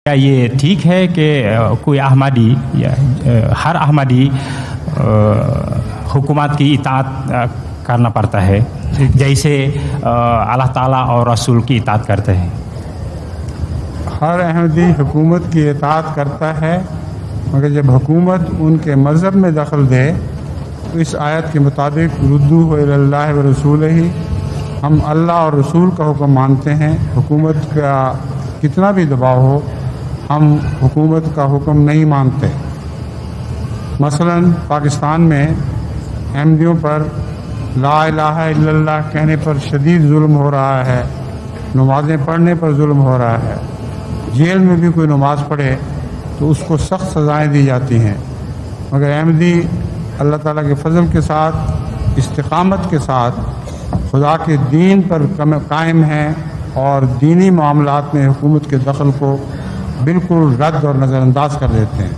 क्या ये ठीक है कि कोई अहमदी या हर अहमदी हुकूमत की इताअत करना पड़ता है जैसे अल्लाह ताला और रसूल की इताअत करते हैं? हर अहमदी हुकूमत की इताअत करता है, मगर जब हुकूमत उनके मज़हब में दखल दे तो इस आयत के मुताबिक रुद्दू इल्लल्लाह व रसूलिही, हम अल्लाह और रसूल का हुक्म मानते हैं। हुकूमत का कितना भी दबाव हो, हम हुकूमत का हुक्म नहीं मानते। मसलन पाकिस्तान में अहमदियों पर ला इलाहा इल्लल्लाह कहने पर शदीद जुल्म हो रहा है, नमाज़ें पढ़ने पर जुल्म हो रहा है। जेल में भी कोई नमाज़ पढ़े तो उसको सख्त सज़ाएँ दी जाती हैं, मगर अहमदी अल्लाह ताला के फ़ज़ल के साथ इस्तिक़ामत के साथ खुदा के दीन पर कायम हैं और दीनी मामलात में हुकूमत के दखल को बिल्कुल रद्द और नज़रअंदाज कर देते हैं।